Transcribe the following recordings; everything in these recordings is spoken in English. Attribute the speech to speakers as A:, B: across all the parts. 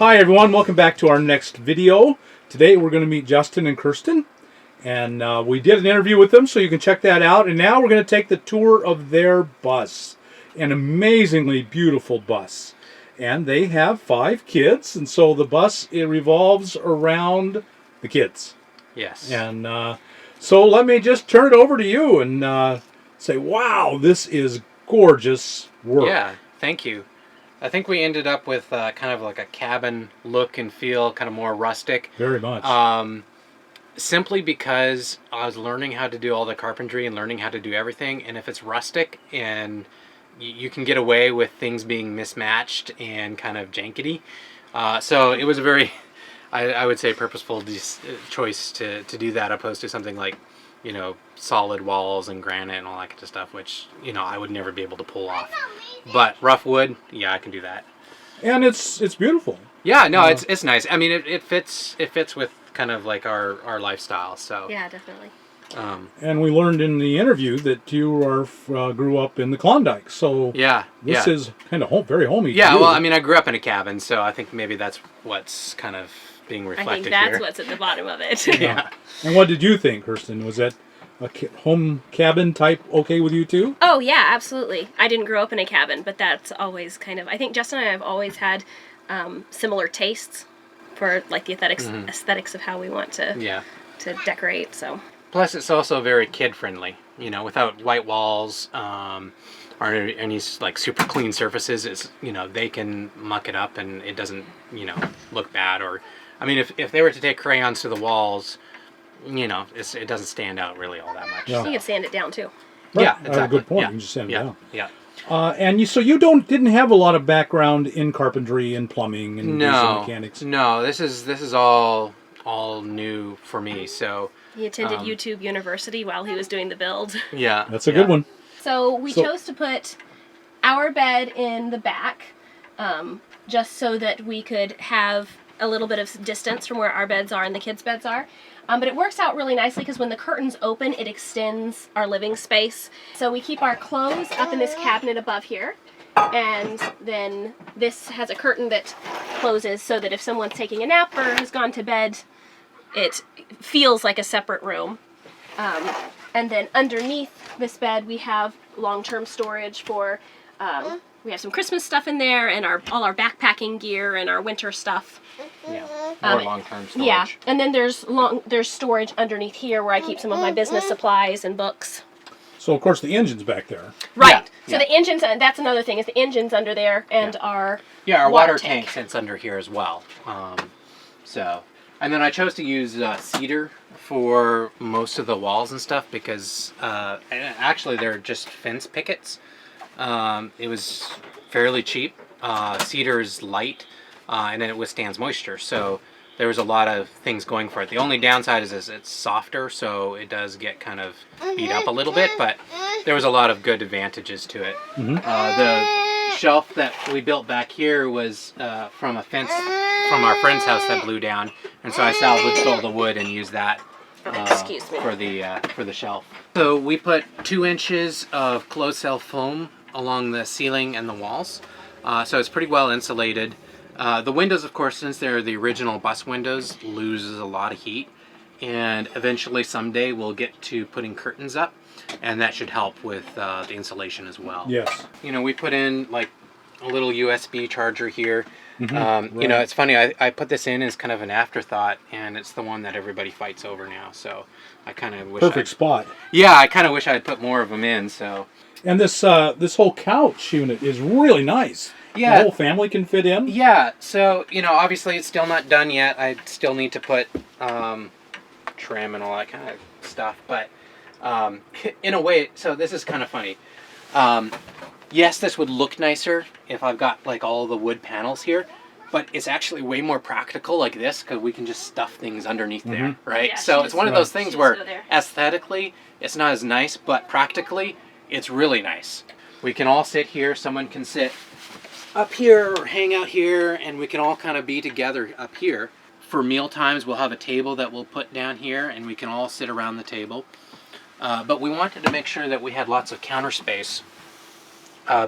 A: Hi everyone, welcome back to our next video. Today we're going to meet Justin and Kirsten, and we did an interview with them, so you can check that out. And now we're going to take the tour of their bus, an amazingly beautiful bus. And they have 5 kids, and so the bus, it revolves around the kids.
B: Yes.
A: And so let me just turn it over to you and say, wow, this is gorgeous work.
B: Yeah, thank you. I think we ended up with kind of like a cabin look and feel, kind of more rustic.
A: Very much.
B: Simply because I was learning how to do all the carpentry and learning how to do everything. And if it's rustic and you can get away with things being mismatched and kind of jankety. So it was a very, I would say, purposeful choice to do that, opposed to something like, you know, solid walls and granite and all that kind of stuff, which, you know, I would never be able to pull off. But rough wood, yeah, I can do that.
A: And it's beautiful.
B: Yeah, no, it's nice. I mean, it fits with kind of like our lifestyle. So
C: yeah, definitely.
A: And we learned in the interview that you are grew up in the Klondike, so
B: yeah,
A: this is kind of very homey.
B: Yeah,
A: to you.
B: well, I mean, I grew up in a cabin, so I think maybe that's what's kind of being reflected
C: I think that's
B: here.
C: what's at the bottom of it.
B: Yeah.
A: And what did you think, Kirsten? Was that a home cabin type okay with you too?
C: Oh yeah, absolutely. I didn't grow up in a cabin, but that's always kind of. I think Justin and I have always had similar tastes for like the aesthetics of how we want to decorate. So.
B: Plus, it's also very kid-friendly, you know, without white walls or any like super clean surfaces. It's, you know, they can muck it up and it doesn't, you know, look bad. Or, I mean, if they were to take crayons to the walls, you know, it doesn't stand out really all that much.
A: Yeah.
C: You can sand it down too.
A: Right.
B: Yeah, exactly.
A: That's a good point.
B: Yeah.
A: You can just sand it down.
B: Yeah.
A: And so you didn't have a lot of background in carpentry and plumbing and diesel mechanics.
B: No, this is all new for me. So
C: He attended YouTube University while he was doing the build.
B: yeah,
A: That's a good one.
C: So we chose to put our bed in the back, just so that we could have a little bit of distance from where our beds are and the kids' beds are. But it works out really nicely because when the curtains open, it extends our living space. So we keep our clothes up in this cabinet above here. And then this has a curtain that closes so that if someone's taking a nap or has gone to bed, it feels like a separate room. And then underneath this bed, we have long-term storage for, we have some Christmas stuff in there and all our backpacking gear and our winter stuff.
B: Yeah, more long-term storage.
C: Yeah, and then there's storage underneath here where I keep some of my business supplies and books.
A: So of course the engine's back there.
C: Right. So the engine's, that's another thing, is the engine's under there and our
B: water tank sits under here as well. And then I chose to use cedar for most of the walls and stuff because actually they're just fence pickets. It was fairly cheap. Cedar is light and it withstands moisture, so there was a lot of things going for it. The only downside is it's softer, so it does get kind of beat up a little bit, but there was a lot of good advantages to it. The shelf that we built back here was from a fence from our friend's house that blew down, and so I salvaged all the wood and used that for the shelf. So we put 2 inches of closed cell foam along the ceiling and the walls, so it's pretty well insulated. The windows, of course, since they're the original bus windows, loses a lot of heat, and eventually someday we'll get to putting curtains up, and that should help with the insulation as well.
A: Yes.
B: You know, we put in like a little USB charger here.
A: Right.
B: You know, it's funny, I put this in as kind of an afterthought, and it's the one that everybody fights over now, so I kind of wish
A: Perfect spot.
B: Yeah, I kind of wish I'd put more of them in, so.
A: And this whole couch unit is really nice.
B: Yeah.
A: The whole family can fit in.
B: Yeah, so, you know, obviously it's still not done yet. I still need to put trim and all that kind of stuff, but in a way, so this is kind of funny. Yes, this would look nicer if I've got like all the wood panels here, but it's actually way more practical like this because we can just stuff things underneath there, right?
C: Yeah,
B: so it's one of those things where
C: there.
B: aesthetically it's not as nice, but practically it's really nice. We can all sit here, someone can sit up here or hang out here, and we can all kind of be together up here. For meal times, we'll have a table that we'll put down here, and we can all sit around the table. But we wanted to make sure that we had lots of counter space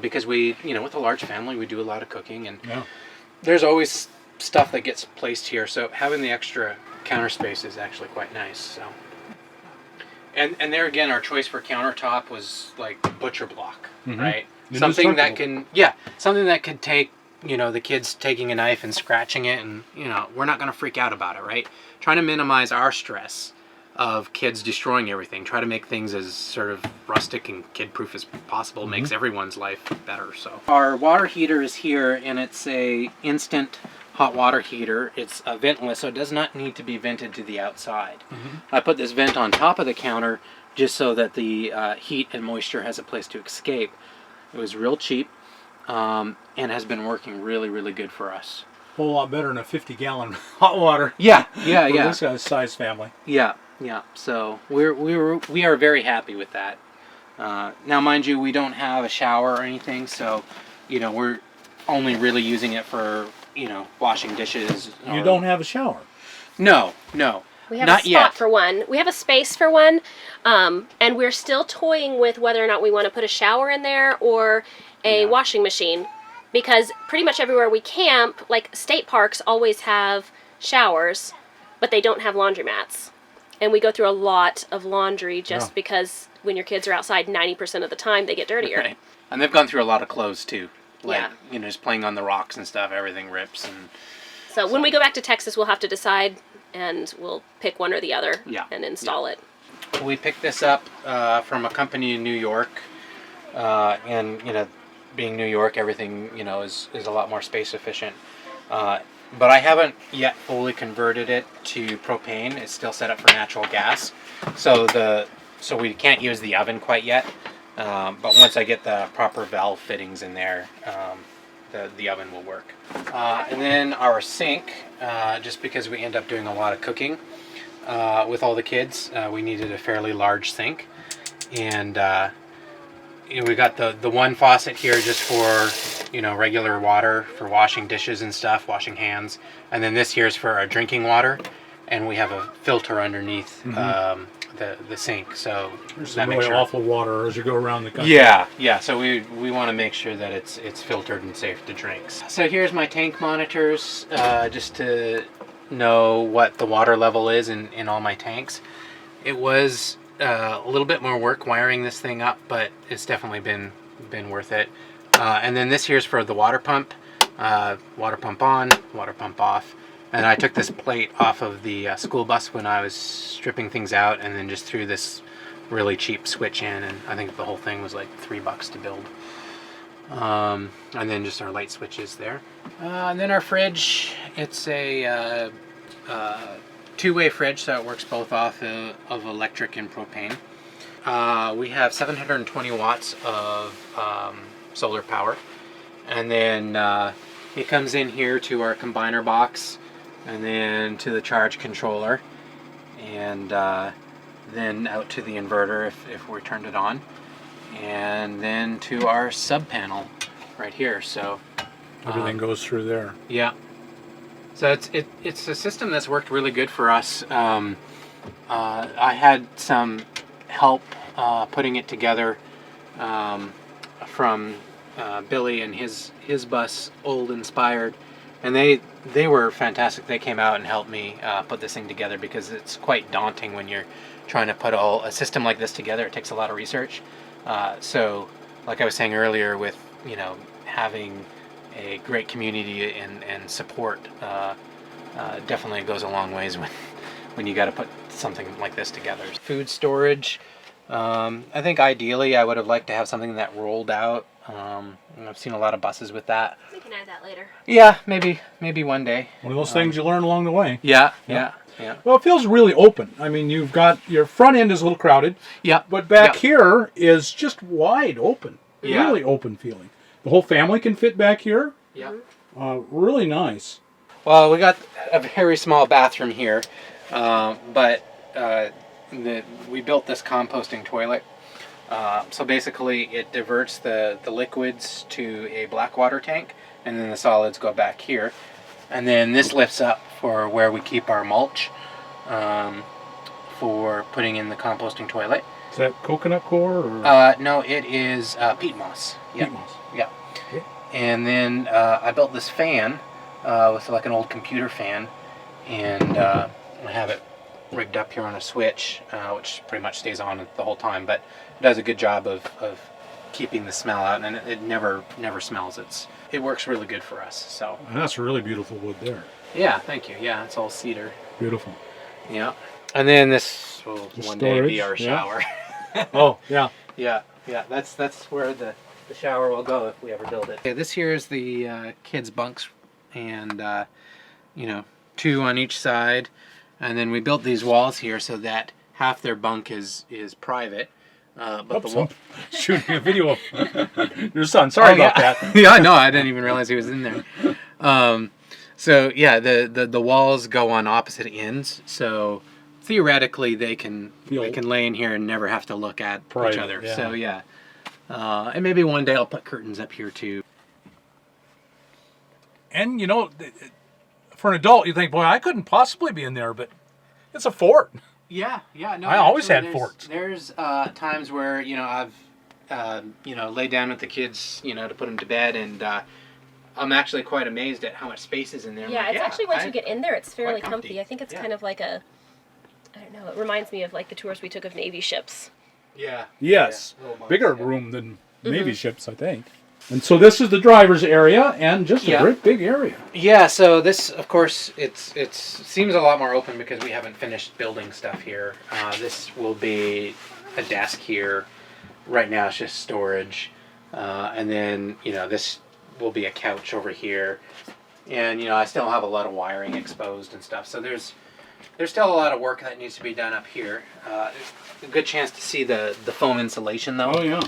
B: because we, you know, with a large family, we do a lot of cooking, and there's always stuff that gets placed here. So having the extra counter space is actually quite nice. So, and there again, our choice for countertop was like butcher block, right? Something that can, something that could take, you know, the kids taking a knife and scratching it, and you know, we're not going to freak out about it, right? Trying to minimize our stress of kids destroying everything. Try to make things as sort of rustic and kid-proof as possible. Makes everyone's life better. So our water heater is here, and it's a instant hot water heater. It's ventless, so it does not need to be vented to the outside. I put this vent on top of the counter just so that the heat and moisture has a place to escape. It was real cheap, and has been working really, really good for us.
A: A whole lot better than a 50-gallon hot water.
B: Yeah.
A: For this size family.
B: Yeah. So we are very happy with that. Now, mind you, we don't have a shower or anything, so you know, we're only really using it for, you know, washing dishes.
A: You don't have a shower?
B: No.
C: We have
B: Not
C: a spot
B: yet.
C: for one. We have a space for one, and we're still toying with whether or not we want to put a shower in there or a washing machine, because pretty much everywhere we camp, like state parks, always have showers, but they don't have laundromats, and we go through a lot of laundry just because when your kids are outside, 90% of the time they get dirtier.
B: Right. And they've gone through a lot of clothes too. Like, you know, just playing on the rocks and stuff, everything rips. And
C: so when we go back to Texas, we'll have to decide, and we'll pick one or the other and install it.
B: We picked this up from a company in New York, and you know, being New York, everything, you know, is a lot more space efficient. But I haven't yet fully converted it to propane. It's still set up for natural gas, so we can't use the oven quite yet. But once I get the proper valve fittings in there, the oven will work. And then our sink, just because we end up doing a lot of cooking with all the kids, we needed a fairly large sink. And you know, we got the one faucet here just for, you know, regular water for washing dishes and stuff, washing hands. And then this here is for our drinking water. And we have a filter underneath the sink, so
A: there's some really awful water as you go around the country.
B: Yeah. So we want to make sure that it's filtered and safe to drink. So here's my tank monitors, just to know what the water level is in all my tanks. It was a little bit more work wiring this thing up, but it's definitely been worth it. And then this here's for the water pump. Water pump on, water pump off. And I took this plate off of the school bus when I was stripping things out, and then just threw this really cheap switch in, and I think the whole thing was like $3 to build. And then just our light switches there. And then our fridge, it's a two-way fridge, so it works both off of electric and propane. We have 720 watts of solar power, and then it comes in here to our combiner box, and then to the charge controller, and then out to the inverter if we turned it on, and then to our sub panel right here. So
A: everything goes through there.
B: Yeah. So it's a system that's worked really good for us. I had some help putting it together from Billy and his bus, Old Inspired. And they were fantastic. They came out and helped me put this thing together, because it's quite daunting when you're trying to put a system like this together. It takes a lot of research. So, like I was saying earlier, with, you know, having a great community and support, definitely goes a long ways when you got to put something like this together. Food storage. I think ideally I would have liked to have something that rolled out. I've seen a lot of buses with that.
C: We can add that later.
B: Yeah, maybe one day.
A: One of those things you learn along the way.
B: Yeah.
A: Well, it feels really open. I mean, you've got your front end is a little crowded.
B: Yeah.
A: But back here is just wide open.
B: Yeah.
A: Really open feeling. The whole family can fit back here.
B: Yeah.
A: Really nice.
B: Well, we got a very small bathroom here, but we built this composting toilet. So basically it diverts the liquids to a black water tank, and then the solids go back here. And then this lifts up for where we keep our mulch for putting in the composting toilet.
A: Is that coconut core? Or?
B: No, it is peat moss.
A: Peat moss.
B: Yeah.
A: Okay.
B: And then I built this fan with like an old computer fan, and I have it rigged up here on a switch, which pretty much stays on the whole time, but it does a good job of keeping the smell out, and it never smells. It works really good for us. So.
A: And that's really beautiful wood there.
B: Yeah, thank you. Yeah, it's all cedar.
A: Beautiful.
B: Yeah, and then this will
A: The
B: one day be
A: storage,
B: our
A: yeah.
B: shower.
A: Oh, yeah.
B: Yeah, that's where the shower will go if we ever build it. Okay, this here is the kids' bunks, and you know, 2 on each side, and then we built these walls here so that half their bunk is private. But
A: Oops,
B: the wall.
A: I'm shooting a video of your son. Sorry about that.
B: Yeah, no, I didn't even realize he was in there. So yeah, the walls go on opposite ends, so theoretically they can lay in here and never have to look at each other.
A: Yeah.
B: So yeah, and maybe one day I'll put curtains up here too.
A: And you know, for an adult, you think, boy, I couldn't possibly be in there, but it's a fort.
B: Yeah, no.
A: I always
B: actually,
A: had forts.
B: There's times where I've laid down with the kids, to put them to bed, and I'm actually quite amazed at how much space is in there.
C: Yeah,
B: Like,
C: it's actually once you get in there, it's fairly
B: quite comfy.
C: comfy. I think it's
B: Yeah.
C: kind of like I don't know, it reminds me of like the tours we took of Navy ships.
B: Yeah.
A: Yes,
B: Yeah, little bunks,
A: bigger
B: yeah.
A: room than Navy ships, I think. And so this is the driver's area, and just a
B: Yeah.
A: great big area.
B: Yeah, so this, of course, it seems a lot more open because we haven't finished building stuff here. This will be a desk here. Right now it's just storage. And then, this will be a couch over here. And, I still have a lot of wiring exposed and stuff. So there's still a lot of work that needs to be done up here. A good chance to see the foam insulation, though.
A: Oh, yeah.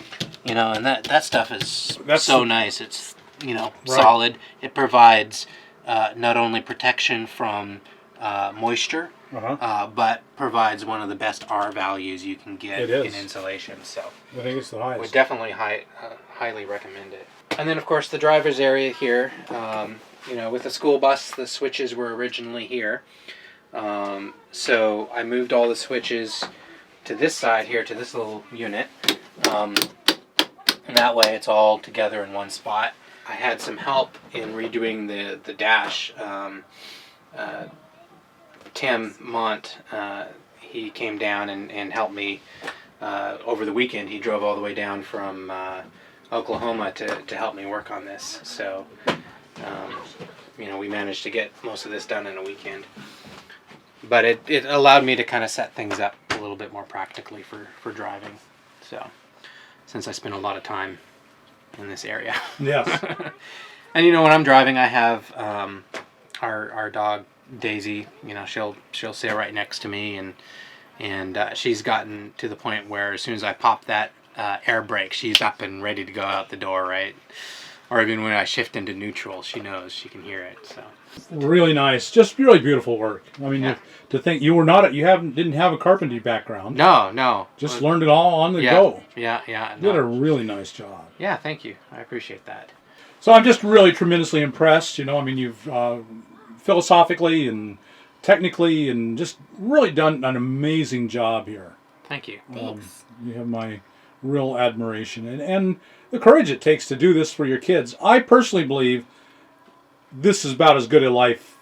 B: And that stuff is
A: That's
B: so
A: the-
B: nice. It's, solid. It provides not only protection from moisture, but provides one of the best R values you can get
A: It is.
B: in insulation. So
A: I think it's the
B: we
A: highest.
B: definitely highly recommend it. And then, of course, the driver's area here. With the school bus, the switches were originally here. So I moved all the switches to this side here, to this little unit. And that way it's all together in one spot. I had some help in redoing the dash. Tim Mont, he came down and helped me over the weekend. He drove all the way down from Oklahoma to help me work on this. So, we managed to get most of this done in a weekend. But it allowed me to kind of set things up a little bit more practically for driving. So, since I spend a lot of time in this area.
A: Yes.
B: And when I'm driving, I have our dog Daisy. She'll sit right next to me, and she's gotten to the point where as soon as I pop that air brake, she's up and ready to go out the door, right? Or even when I shift into neutral, she knows, she can hear it. So
A: Really nice. Just really beautiful work. I mean,
B: Yeah.
A: to think you didn't have a carpentry background.
B: no,
A: Just learned it all on the
B: yeah,
A: go.
B: yeah.
A: You did a
B: No.
A: really nice job.
B: Yeah, thank you. I appreciate that.
A: So I'm just really tremendously impressed. You've philosophically and technically and just really done an amazing job here.
B: Thank you.
C: Thanks.
A: You have my real admiration and the courage it takes to do this for your kids. I personally believe this is about as good a life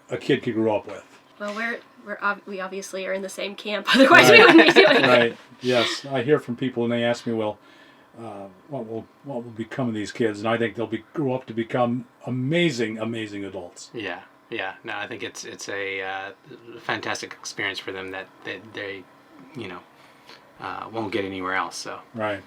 A: a kid could grow up with.
C: Well, we obviously are in the same camp, otherwise we wouldn't be doing it.
A: Right. Yes, I hear from people and they ask me, well, what will become of these kids? And I think they'll grow up to become amazing adults.
B: Yeah. No, I think it's a fantastic experience for them that they won't get anywhere else. So
A: Right.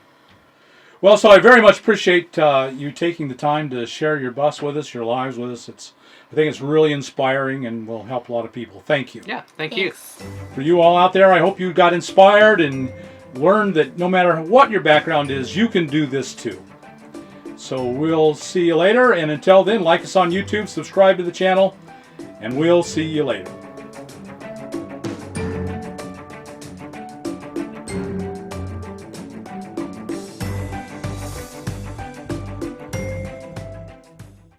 A: Well, so I very much appreciate you taking the time to share your bus with us, your lives with us. I think it's really inspiring and will help a lot of people. Thank you.
B: yeah, thank you.
C: Thanks.
A: For you all out there, I hope you got inspired and learned that no matter what your background is, you can do this too. So we'll see you later, and until then, like us on YouTube, subscribe to the channel, and we'll see you later.